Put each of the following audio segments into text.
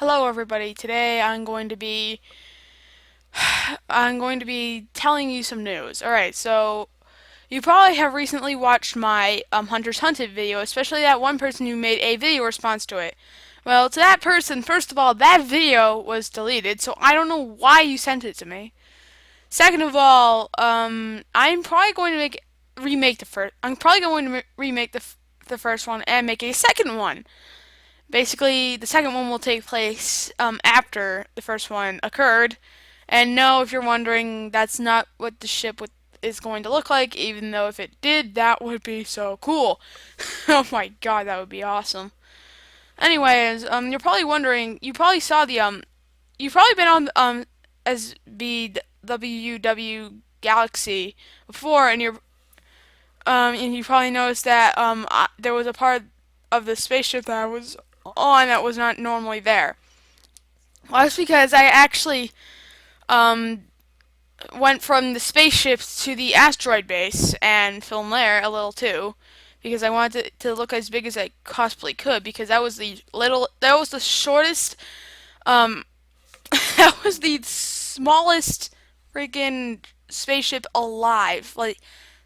Hello everybody. Today I'm going to be telling you some news. All right. So, you probably have recently watched my Hunters Hunted video, especially that one person who made a video response to it. Well, to that person, first of all, that video was deleted, so I don't know why you sent it to me. Second of all, I'm probably going to make remake the first. I'm probably going to remake the first one and make a second one. Basically, the second one will take place after the first one occurred. And no, if you're wondering, that's not what the ship is going to look like, even though if it did, that would be so cool. Oh my god, that would be awesome. Anyways, you're probably wondering, you've probably been on SBWW Galaxy before, and you probably noticed that there was a part of the spaceship that I was on that was not normally there. Well, that's because I actually um, went from the spaceship to the asteroid base and filmed there a little too, because I wanted to look as big as I possibly could. Because that was the shortest, um, that was the smallest freaking spaceship alive. Like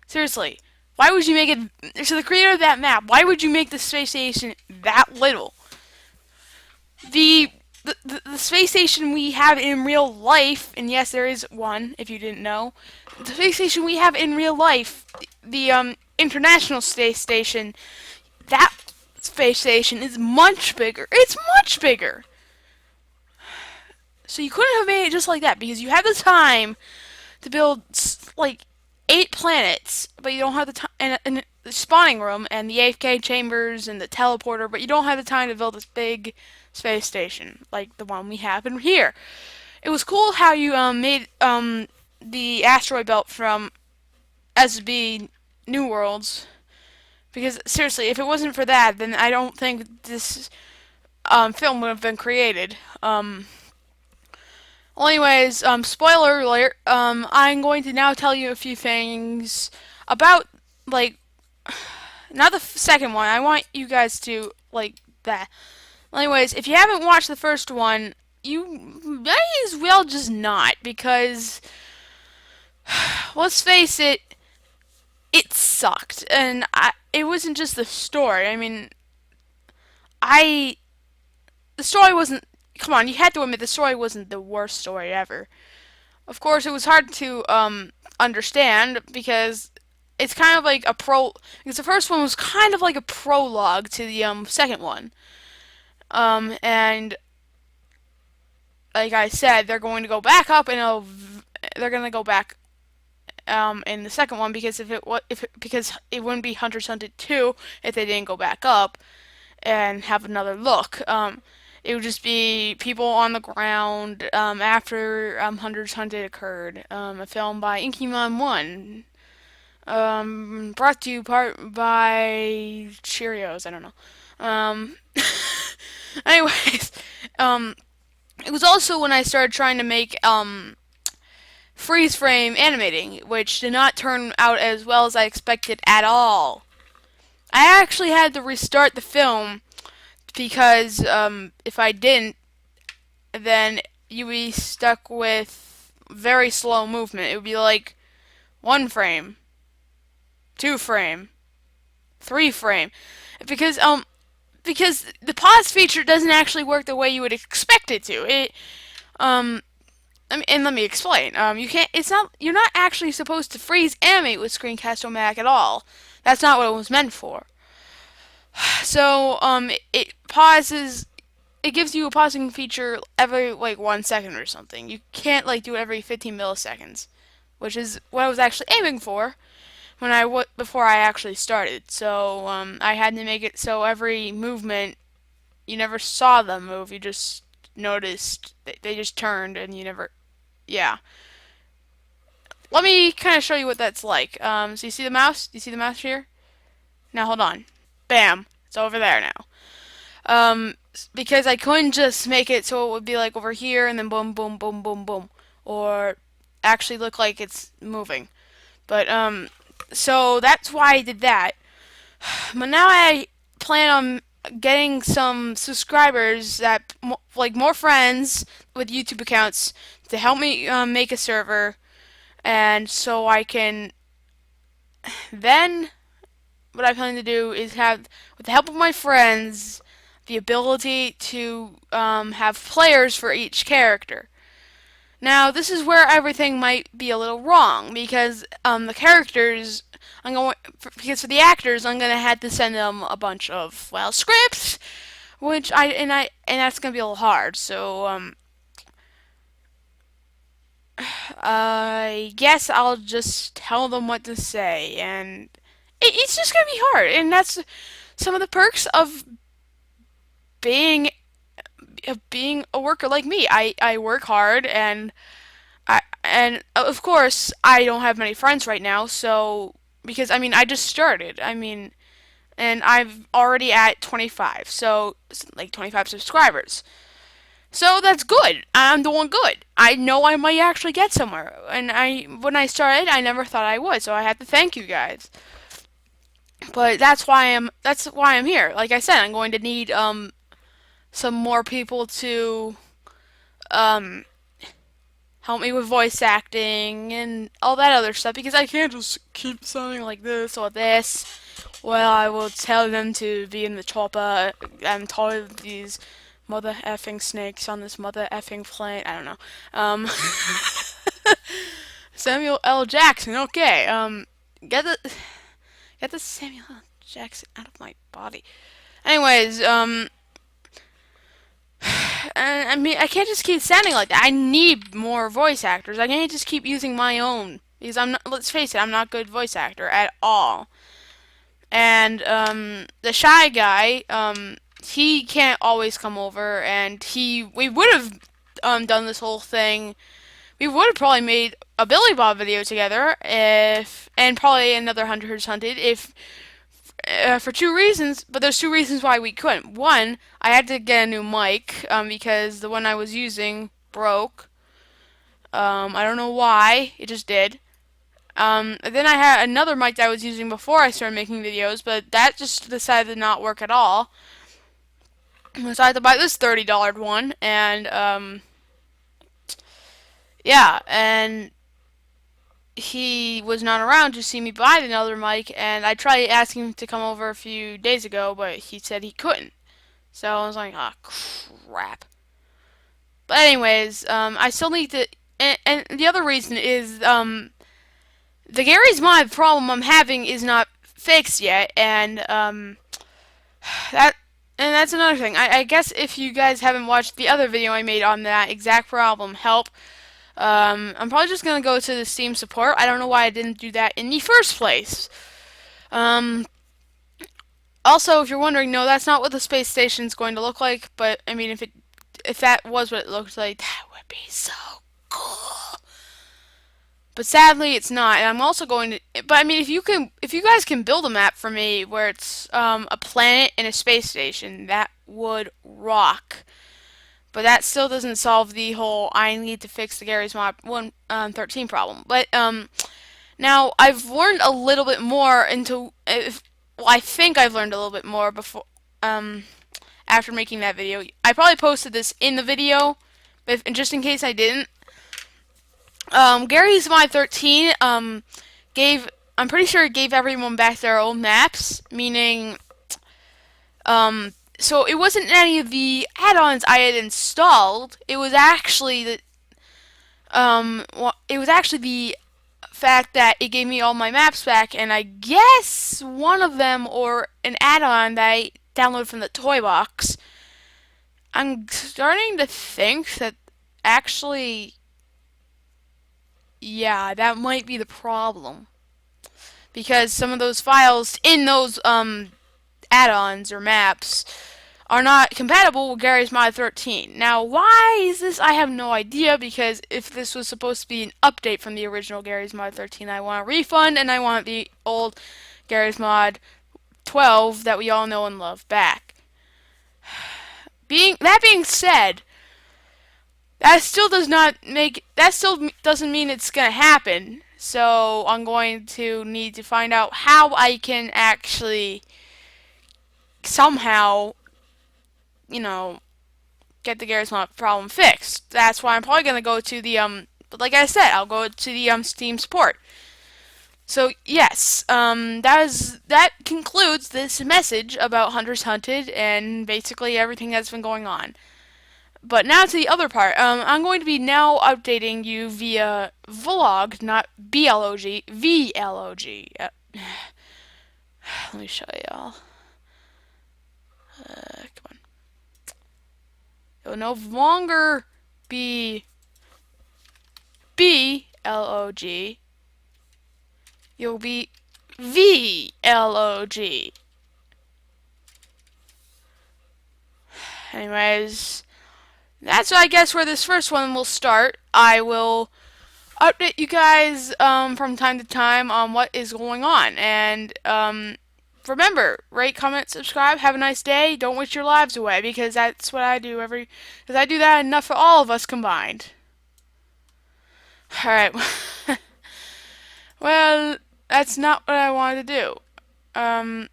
seriously, why would you make it? So the creator of that map, why would you make the space station that little? the the space station we have in real life, and yes, there is one, if you didn't know, the space station we have in real life, the International Space Station, that space station is much bigger. It's much bigger. So you couldn't have made it just like that because you have the time to build like 8 planets, but you don't have the time and the spawning room and the AFK chambers and the teleporter, but you don't have the time to build this big space station like the one we have in here. It was cool how you made the asteroid belt from SB New Worlds, because seriously, if it wasn't for that, then I don't think this film would have been created. Well, anyways, spoiler alert. I'm going to now tell you a few things about like not the second one. I want you guys to like that. Well, anyways, if you haven't watched the first one, you may as well just not, because let's face it, it sucked, and it wasn't just the story. I mean, I the story wasn't. Come on, you had to admit the story wasn't the worst story ever. Of course, it was hard to understand because it's kind of like a pro. Because the first one was kind of like a prologue to the second one. And like I said, they're going to go back up, and they're going to go back in the second one, because because it wouldn't be Hunters Hunted 2 if they didn't go back up and have another look. It would just be people on the ground after Hunters Hunted occurred. A film by Inkymon1. Brought to you part by Cheerios. I don't know. Um, anyways, it was also when I started trying to make freeze frame animating, which did not turn out as well as I expected at all. I actually had to restart the film because if I didn't, then you'd be stuck with very slow movement. It would be like 1 frame, 2 frame, 3 frame, because because the pause feature doesn't actually work the way you would expect it to. Um and let me explain. You can't. It's not. You're not actually supposed to freeze animate with Screencast-O-Matic at all. That's not what it was meant for. So it pauses. It gives you a pausing feature every like 1 second or something. You can't like do it every 15 milliseconds, which is what I was actually aiming for before I actually started. So I had to make it so every movement you never saw them move. You just noticed they just turned, and you never. Yeah. Let me kind of show you what that's like. So you see the mouse? Do you see the mouse here? Now hold on. Bam. It's over there now. Because I couldn't just make it so it would be like over here and then boom, boom, boom, boom, boom, or actually look like it's moving. But so that's why I did that. But now I plan on getting some subscribers that like more friends with YouTube accounts to help me make a server, and so I can then what I plan to do is have, with the help of my friends, the ability to have players for each character. Now, this is where everything might be a little wrong because the characters, because for the actors, I'm going to have to send them a bunch of scripts, which and that's going to be a little hard. So I guess I'll just tell them what to say, and it's just going to be hard. And that's some of the perks being of being a worker like me. I work hard, and of course I don't have many friends right now, so because I just started. And I'm already at 25, so like 25 subscribers. So that's good. I'm doing good. I know I might actually get somewhere. And when I started, I never thought I would, so I have to thank you guys. But that's why I'm here. Like I said, I'm going to need some more people to um help me with voice acting and all that other stuff because I can't just keep sounding like this or this. Well, I will tell them to be in the chopper and tired of these mother effing snakes on this mother effing plane. I don't know. Um, Samuel L. Jackson. Okay. Get the get the Samuel L. Jackson out of my body. Anyways, and I can't just keep sounding like that. I need more voice actors. I can't just keep using my own because I'm not. Let's face it, I'm not a good voice actor at all. And the shy guy, he can't always come over, and we would have done this whole thing. We would have probably made a Billy Bob video together and probably another Hunters Hunted if for two reasons, but there's two reasons why we couldn't. One, I had to get a new mic because the one I was using broke. I don't know why, it just did. Then I had another mic that I was using before I started making videos, but that just decided to not work at all. So I had to buy this $30 one, and yeah, and he was not around to see me buy another mic, and I tried asking him to come over a few days ago, but he said he couldn't. So I was like, ah, crap. But anyways, I still need to, and the other reason is, the Gary's Mod problem I'm having is not fixed yet, and, that, and that's another thing. I guess if you guys haven't watched the other video I made on that exact problem, help, I'm probably just gonna go to the Steam support. I don't know why I didn't do that in the first place. Um, Also, if you're wondering, no, that's not what the space station's going to look like. But I mean, if that was what it looked like, that would be so cool. But sadly, it's not. And I'm also going to. But I mean, if you guys can build a map for me where it's a planet and a space station, that would rock. But that still doesn't solve the whole I need to fix the Gary's Mod 113 problem. But now I've learned a little bit more well, I think I've learned a little bit more before after making that video. I probably posted this in the video, but just in case I didn't, Gary's Mod 13 gave I'm pretty sure it gave everyone back their own maps, meaning so it wasn't any of the add-ons I had installed. It was actually the fact that it gave me all my maps back, and I guess one of them, or an add-on that I downloaded from the toy box. I'm starting to think that actually, yeah, that might be the problem. Because some of those files in those add-ons or maps are not compatible with Gary's Mod 13. Now, why is this? I have no idea, because if this was supposed to be an update from the original Gary's Mod 13, I want a refund, and I want the old Gary's Mod 12 that we all know and love back. That being said, that still doesn't mean it's gonna happen. So I'm going to need to find out how I can actually somehow, you know, get the Garry's Mod problem fixed. That's why I'm probably gonna go to the But like I said, I'll go to the Steam support. So yes, that concludes this message about Hunters Hunted and basically everything that's been going on. But now to the other part. I'm going to be now updating you via vlog, not blog, vlog. Let me show y'all. Come on. It will no longer be blog. You'll be vlog. Anyways, that's I guess where this first one will start. I will update you guys from time to time on what is going on. And remember, rate, comment, subscribe. Have a nice day. Don't wish your lives away because that's what I do because I do that enough for all of us combined. All right. Well, that's not what I wanted to do. You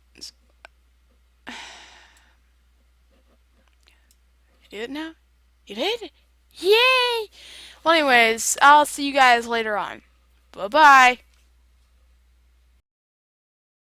did it now? You did? Yay! Well, anyways, I'll see you guys later on. Bye-bye.